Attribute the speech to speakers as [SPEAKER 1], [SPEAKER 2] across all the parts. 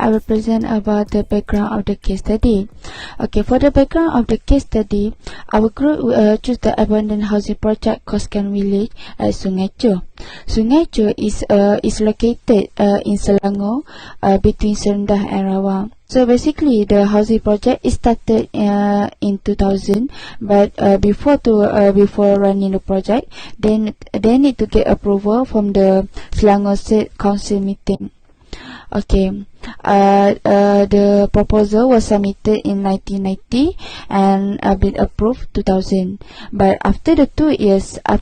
[SPEAKER 1] I will present about the background of the case study. Okay, for the background of the case study, our group choose the abandoned housing project Koskan village at Sungai Cho. Sungai Cho is located in Selangor, between Serendah and Rawang. So basically, the housing project is started in 2000, but before running the project, they need to get approval from the Selangor State Council meeting. Okay, the proposal was submitted in 1990 and been approved 2000. But after the 2 years of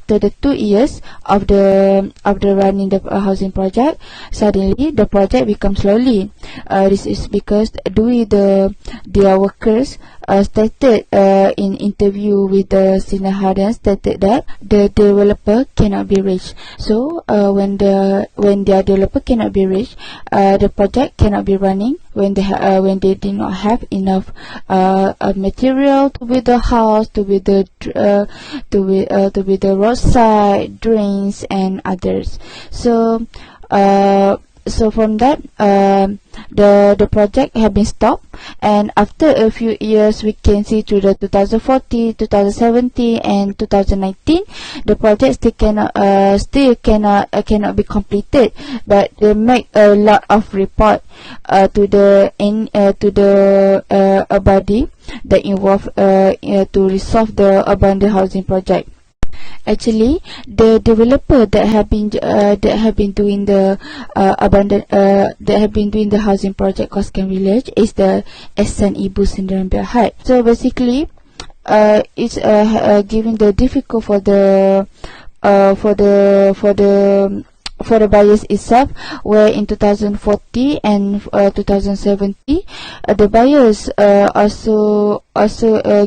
[SPEAKER 1] the running the housing project, suddenly the project becomes slowly. This is because their workers stated in interview with the Sinahadan stated that the developer cannot be reached. So when their developer cannot be reached, the project cannot be running when they did not have enough material to build the house, to build the roadside drains and others. So from that, the project have been stopped, and after a few years, we can see through the 2014, 2017, and 2019, the project still cannot be completed. But they make a lot of report to the body that involved to resolve the abandoned housing project. Actually, the developer that have been doing the housing project Koskan Village is the Ehsan Ibu Sendirian Berhad. So basically, it's giving the difficult for the buyers itself, where in 2040 and 2070, the buyers also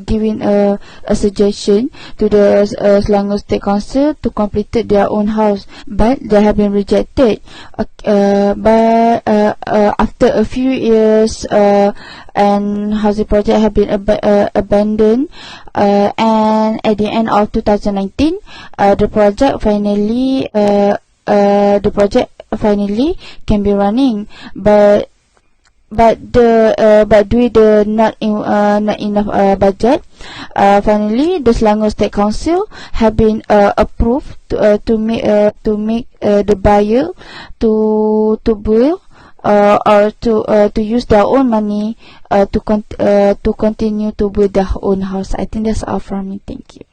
[SPEAKER 1] giving a suggestion to the Selangor State Council to complete their own house, but they have been rejected. But after a few years, and housing project have been abandoned, and at the end of 2019, the project finally can be running, but due to not enough budget, finally the Selangor State Council have been approved to make the buyer to build or to use their own money to continue to build their own house. I think that's all from me. Thank you.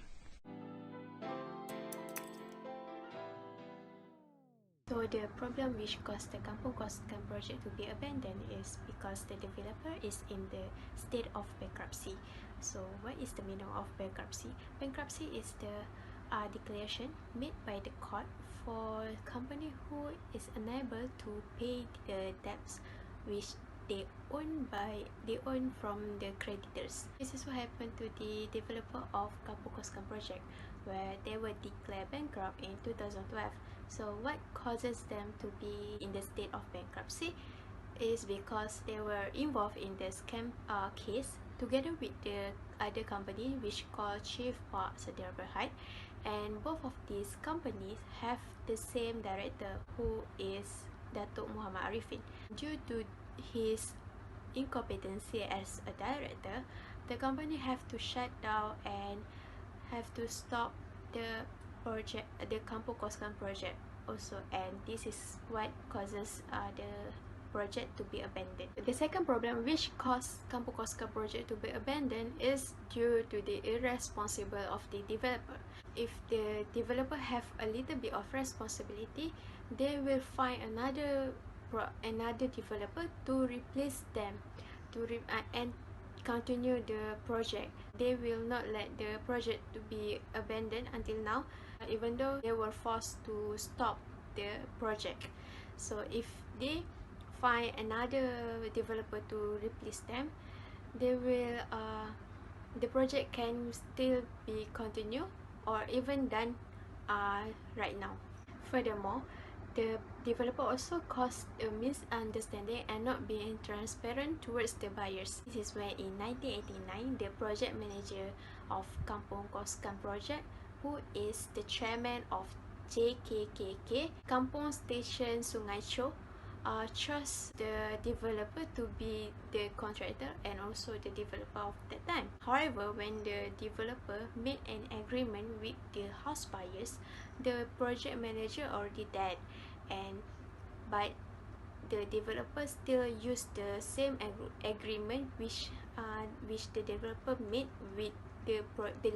[SPEAKER 2] So the problem which caused the Kampung Koskan project to be abandoned is because the developer is in the state of bankruptcy. So what is the meaning of bankruptcy? Bankruptcy is the declaration made by the court for a company who is unable to pay the debts which they own from the creditors. This is what happened to the developer of Kampung Koskan project, where they were declared bankrupt in 2012. So what causes them to be in the state of bankruptcy is because they were involved in the scam case together with the other company which called Chief Park Sendirian Berhad, and both of these companies have the same director, who is Datuk Muhammad Arifin. Due to his incompetency as a director, the company have to shut down and have to stop the project, the Kampung Koskan project also, and this is what causes the project to be abandoned. The second problem which caused Kampung Koskan project to be abandoned is due to the irresponsible of the developer. If the developer have a little bit of responsibility, they will find another developer to replace them, and continue the project. They will not let the project to be abandoned until now, even though they were forced to stop the project. So if they find another developer to replace them, they will the project can still be continued or even done right now. Furthermore, the developer also caused a misunderstanding and not being transparent towards the buyers. This is when in 1989, the project manager of Kampung Koskan project, who is the chairman of JKKK Kampung Station Sungai Cho, trust the developer to be the contractor and also the developer of that time. However, when the developer made an agreement with the house buyers, the project manager already dead, and but the developer still use the same agreement which the developer made with the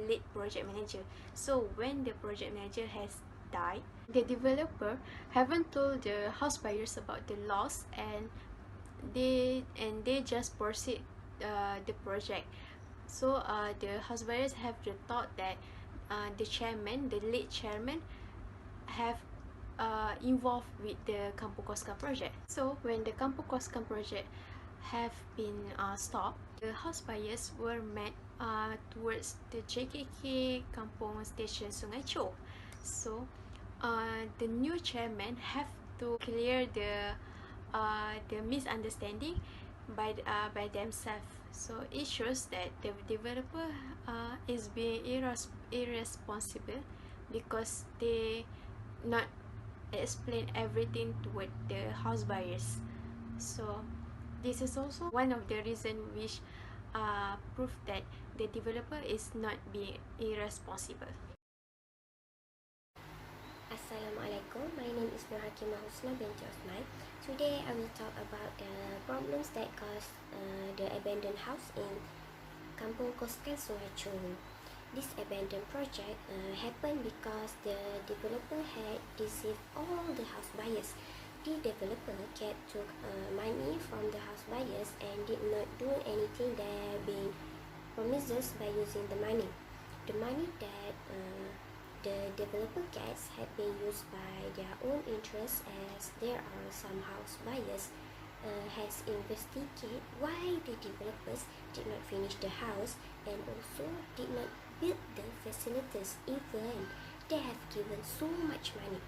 [SPEAKER 2] late project manager. So when the project manager has died, the developer haven't told the house buyers about the loss, and they just proceed the project. So the house buyers have the thought that the late chairman, have involved with the Kampung Koskan project. So when the Kampung Koskan project have been stopped, the house buyers were met towards the JKK Kampung Station Sungai Cho. So the new chairman have to clear the misunderstanding by themselves. So it shows that the developer is being irresponsible because they not explain everything toward the house buyers. So this is also one of the reason which prove that the developer is not being irresponsible.
[SPEAKER 3] Assalamualaikum, my name is Nur Hakimah Husna binti Osman. Today I will talk about the problems that caused the abandoned house in Kampung Koskan, Sungai Cho. This abandoned project happened because the developer had deceived all the house buyers. The developer took money from the house buyers and did not do anything that being promises by using the money. The money that the developer gets had been used by their own interests, as there are some house buyers has investigated why the developers did not finish the house and also did not build the facilities even they have given so much money.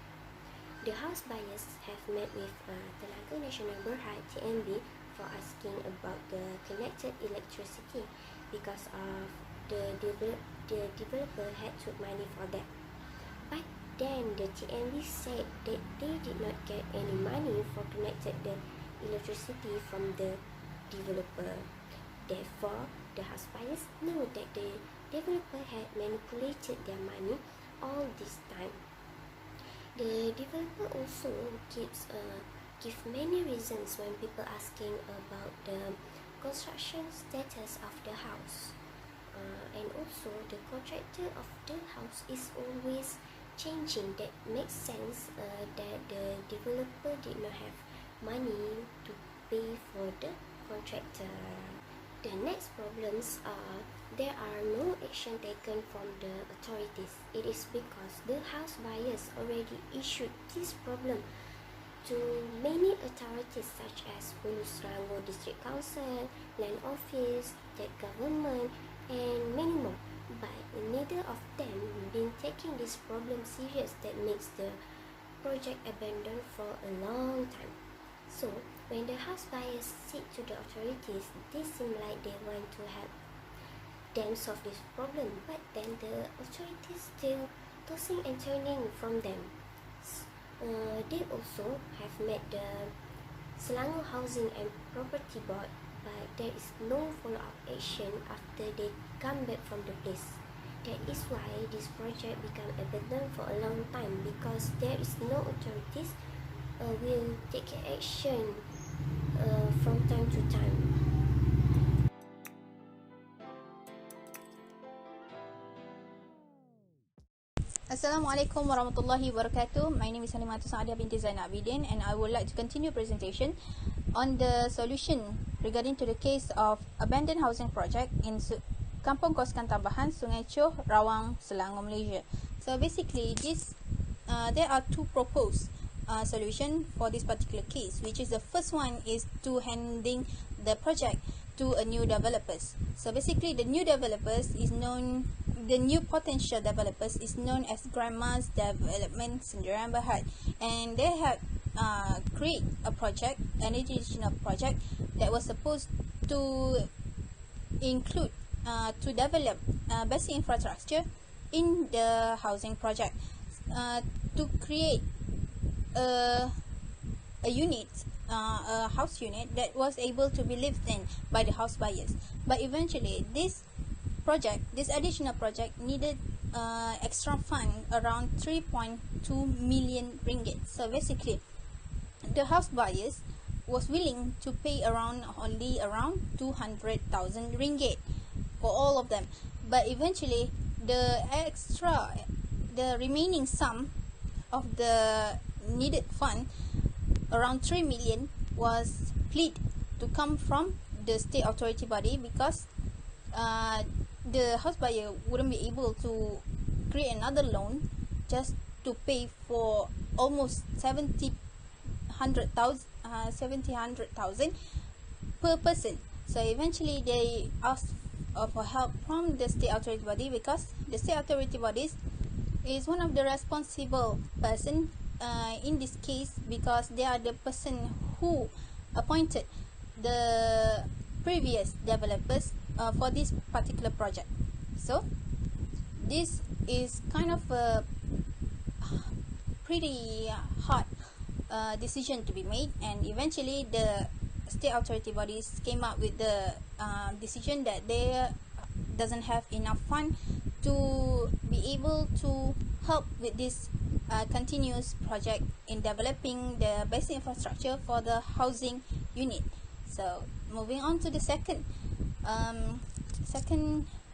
[SPEAKER 3] The house buyers have met with Tenaga Nasional Berhad TNB for asking about the connected electricity because of the developer had took money for that. But then the TNB said that they did not get any money for connected the electricity from the developer. Therefore, the house buyers know that the developer had manipulated their money all this time. The developer also give many reasons when people asking about the construction status of the house. And also the contractor of the house is always changing. That makes sense that the developer did not have money to pay for the contractor. The next problems are there are no action taken from the authorities. It is because the house buyers already issued this problem to many authorities such as Hulu Selangor District Council, Land Office, State Government, and many more. But neither of them been taking this problem serious that makes the project abandoned for a long time. So when the house buyers seek to the authorities, they seem like they want to help them solve this problem, but then the authorities still tossing and turning from them. They also have met the Selangor Housing and Property Board, but there is no follow-up action after they come back from the place. That is why this project become abandoned for a long time, because there is no authorities will take action from time to time.
[SPEAKER 4] Assalamualaikum warahmatullahi wabarakatuh. My name is Halimah Saadia binti Zainab Abidin, and I would like to continue presentation on the solution regarding to the case of abandoned housing project in Kampung Koskan Tambahan, Sungai Cho, Rawang, Selangor, Malaysia. So basically, there are two proposed solution for this particular case, which is the first one is to handing the project to a new developers. So basically, the new potential developers is known as Grandma's Development Sendirian Berhad, and they had create a project, an additional project that was supposed to include to develop basic infrastructure in the housing project, to create a unit a house unit that was able to be lived in by the house buyers. But eventually, this additional project needed extra fund around 3.2 million ringgit. So basically, the house buyers was willing to pay only around 200,000 ringgit for all of them. But eventually, the remaining sum of the needed fund, around 3 million, was plead to come from the state authority body, because the house buyer wouldn't be able to create another loan just to pay for almost 700,000 per person. So eventually they asked for help from the state authority body, because the state authority bodies is one of the responsible person in this case, because they are the person who appointed the previous developers for this particular project. So this is kind of a pretty hard decision to be made, and eventually the state authority bodies came up with the decision that they doesn't have enough fund to be able to help with this continuous project in developing the basic infrastructure for the housing unit. So moving on to the second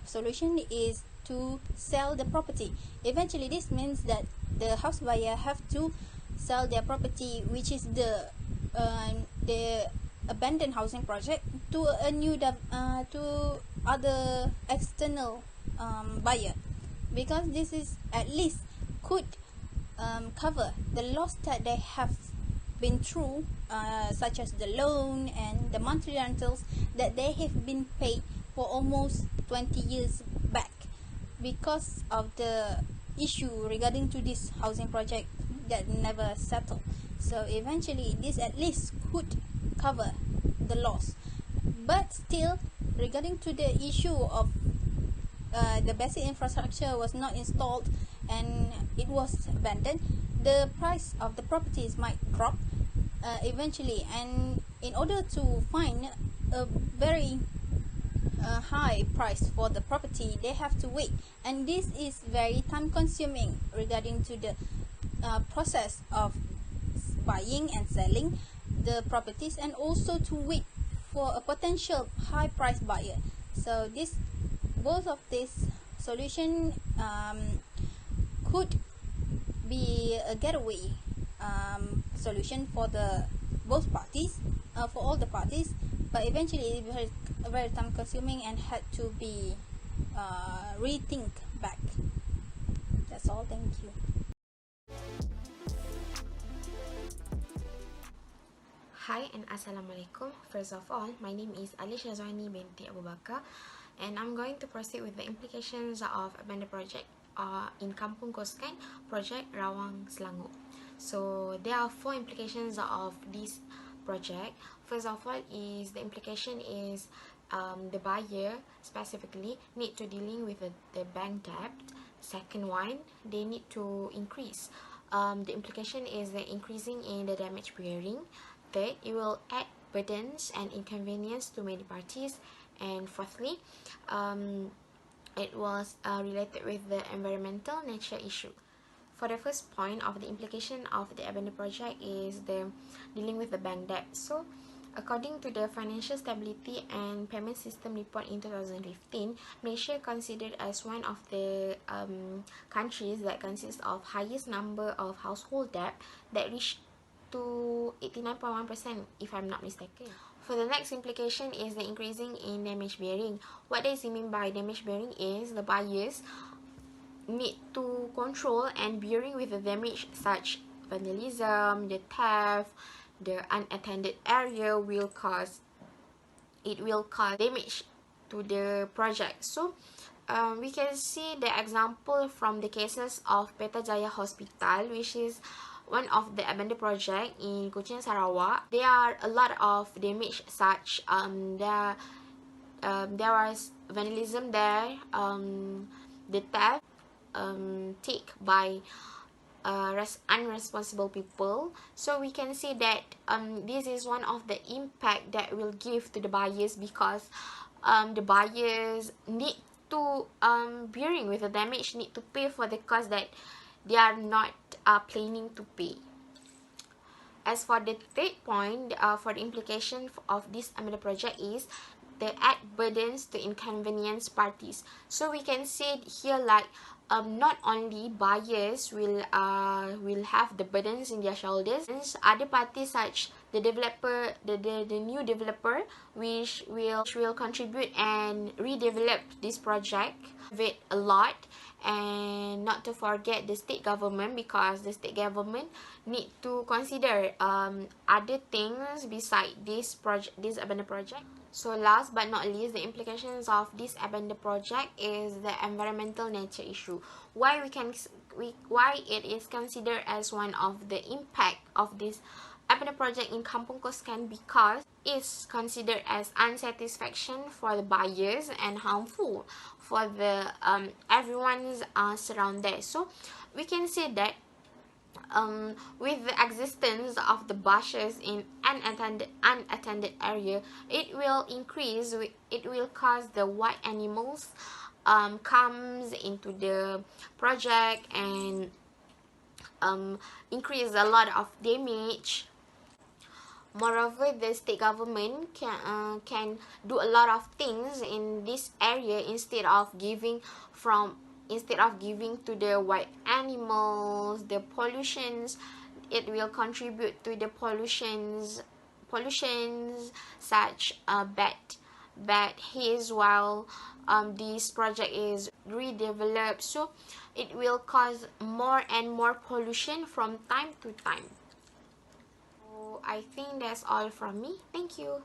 [SPEAKER 4] solution is to sell the property. Eventually, this means that the house buyer have to sell their property, which is the abandoned housing project, to a new to other external buyer, because this is at least could cover the loss that they have been through, such as the loan and the monthly rentals that they have been paid for almost 20 years back, because of the issue regarding to this housing project that never settled. So eventually this at least could cover the loss. But still, regarding to the issue of the basic infrastructure was not installed and it was abandoned, the price of the properties might drop eventually, and in order to find a very high price for the property, they have to wait, and this is very time consuming regarding to the process of buying and selling the properties, and also to wait for a potential high price buyer. So both of these solution could be a getaway solution for both parties, for all the parties, but eventually it was very time consuming and had to be rethink back. That's all. Thank you.
[SPEAKER 5] Hi and Assalamualaikum. First of all, my name is Alicia Zwani binti Abu Bakar, and I'm going to proceed with the implications of abandoned project in Kampung Koskan project Rawang Selangor. So there are 4 implications of this project. First of all is the implication is the buyer specifically need to dealing with the bank debt. Second one, they need to increase. The implication is the increasing in the damage bearing. Third, it will add burdens and inconvenience to many parties. And fourthly, it was related with the environmental nature issue. For the first point of the implication of the abandoned project is the dealing with the bank debt. So according to the Financial Stability and Payment System report in 2015, Malaysia considered as one of the countries that consists of highest number of household debt that reached to 89.1%, if I'm not mistaken. For the next implication is the increasing in damage bearing. What does it mean by damage bearing is the buyers need to control and bearing with the damage such vandalism, the theft, the unattended area will cause damage to the project. So we can see the example from the cases of Petajaya Hospital, which is one of the abandoned project in Kuching, Sarawak. There are a lot of damage such there was vandalism there, the theft take by unresponsible people. So we can see that this is one of the impact that will give to the buyers, because the buyers need to bearing with the damage, need to pay for the cost that they are not planning to pay. As for the third point, for the implication of this amendment project is the add burdens to inconvenience parties. So we can say here like not only buyers will have the burdens in their shoulders, other parties such the developer, the new developer, which will contribute and redevelop this project with a lot. And not to forget the state government, because the state government need to consider other things beside this abandoned project. So last but not least, the implications of this abandoned project is the environmental nature issue. Why it is considered as one of the impact of this abandoned project in Kampung Koskan, because it's considered as unsatisfaction for the buyers and harmful for the everyone's surround there. So we can say that with the existence of the bushes in unattended area, it will cause the wild animals comes into the project and increase a lot of damage. Moreover, the state government can do a lot of things in this area instead of giving to the wild animals, the pollutions. It will contribute to the pollutions such bad haze while this project is redeveloped. So it will cause more and more pollution from time to time. So I think that's all from me. Thank you.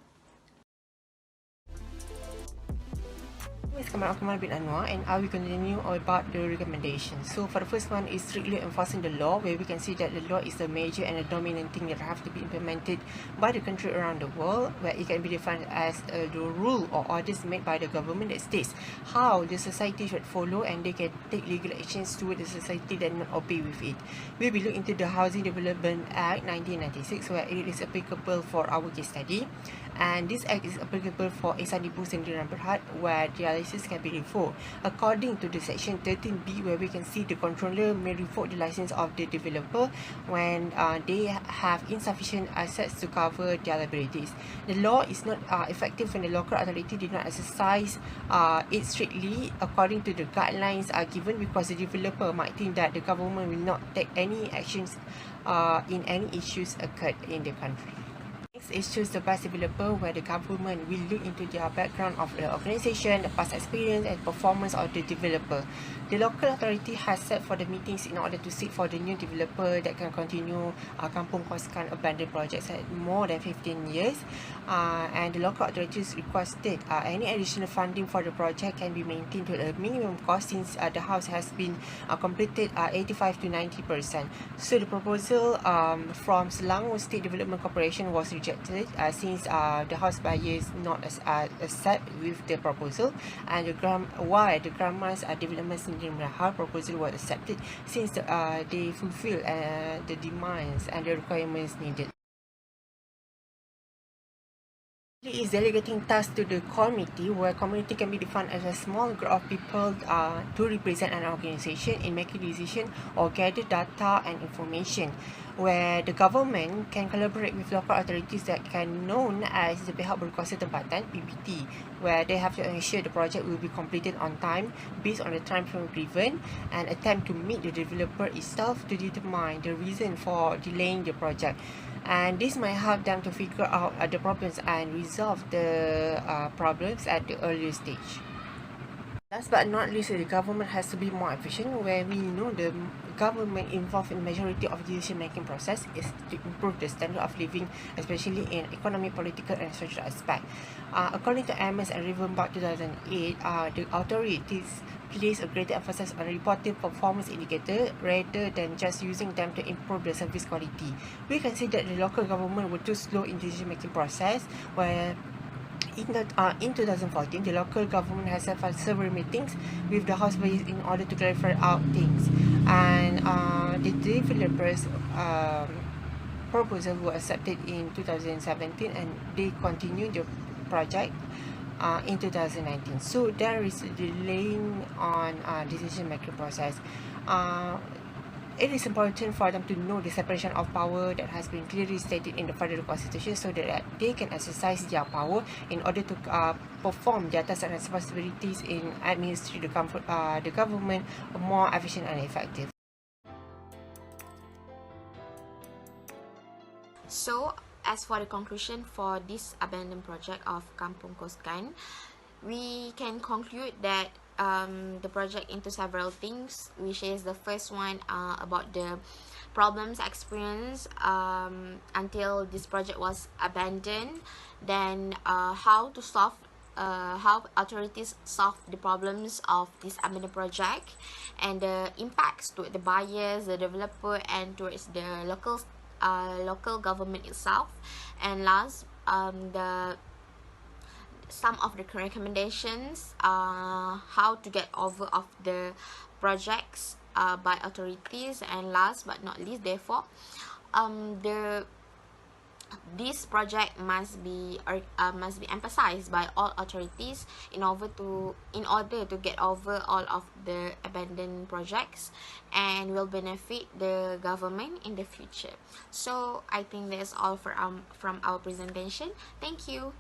[SPEAKER 6] Kamal bin Anwar, and I will continue about the recommendations. So for the first one is strictly enforcing the law, where we can see that the law is the major and the dominant thing that have to be implemented by the country around the world, where it can be defined as the rule or orders made by the government that states how the society should follow, and they can take legal actions toward the society that not obey with it. We will look into the Housing Development Act 1996, where it is applicable for our case study. And this act is applicable for Ihsan Ibu Sendirian Berhad, where the license can be revoked. According to the section 13B, where we can see the controller may revoke the license of the developer when they have insufficient assets to cover their liabilities. The law is not effective when the local authority did not exercise it strictly according to the guidelines given, because the developer might think that the government will not take any actions in any issues occurred in the country. Next is choose the best developer, where the government will look into their background of the organisation, the past experience and performance of the developer. The local authority has set for the meetings in order to seek for the new developer that can continue Kampung Koskan abandoned projects at more than 15 years. And the local authorities requested any additional funding for the project can be maintained to a minimum cost, since the house has been completed 85 to 90%. So the proposal from Selangor State Development Corporation was rejected since the house buyers not accept with the proposal, and the Grandma's Development Sendirian proposal was accepted since they fulfill the demands and the requirements needed. It is delegating tasks to the committee, where community can be defined as a small group of people to represent an organisation in making decisions or gather data and information, where the government can collaborate with local authorities that can known as the Pihak Berkuasa Tempatan (PBT), where they have to ensure the project will be completed on time based on the time frame given, and attempt to meet the developer itself to determine the reason for delaying the project. And this might help them to figure out the problems and resolve the problems at the earlier stage. Last but not least, the government has to be more efficient, where we know the government involved in the majority of the decision-making process is to improve the standard of living, especially in economic, political and social aspect. According to MS and Rivenbark 2008, the authorities place a greater emphasis on reporting performance indicator rather than just using them to improve the service quality. We can see that the local government were too slow in decision-making process, where in 2014, the local government has had several meetings with the house buyers in order to clarify out things. and the developers proposal was accepted in 2017, and they continued the project in 2019. So there is a delaying on decision making process. It is important for them to know the separation of power that has been clearly stated in the federal constitution, so that they can exercise their power in order to perform their tasks and responsibilities in administering the government more efficient and effective.
[SPEAKER 5] So, as for the conclusion for this abandoned project of Kampung Koskan, we can conclude that the project into several things, which is the first one about the problems experienced until this project was abandoned, then how authorities solve the problems of this abandoned project, and the impacts to the buyers, the developer, and towards the local government itself. And last, some of the recommendations how to get over of the projects by authorities. And last but not least, therefore, this project must be emphasized by all authorities in order to get over all of the abandoned projects, and will benefit the government in the future. So I think that's all from our presentation. Thank you.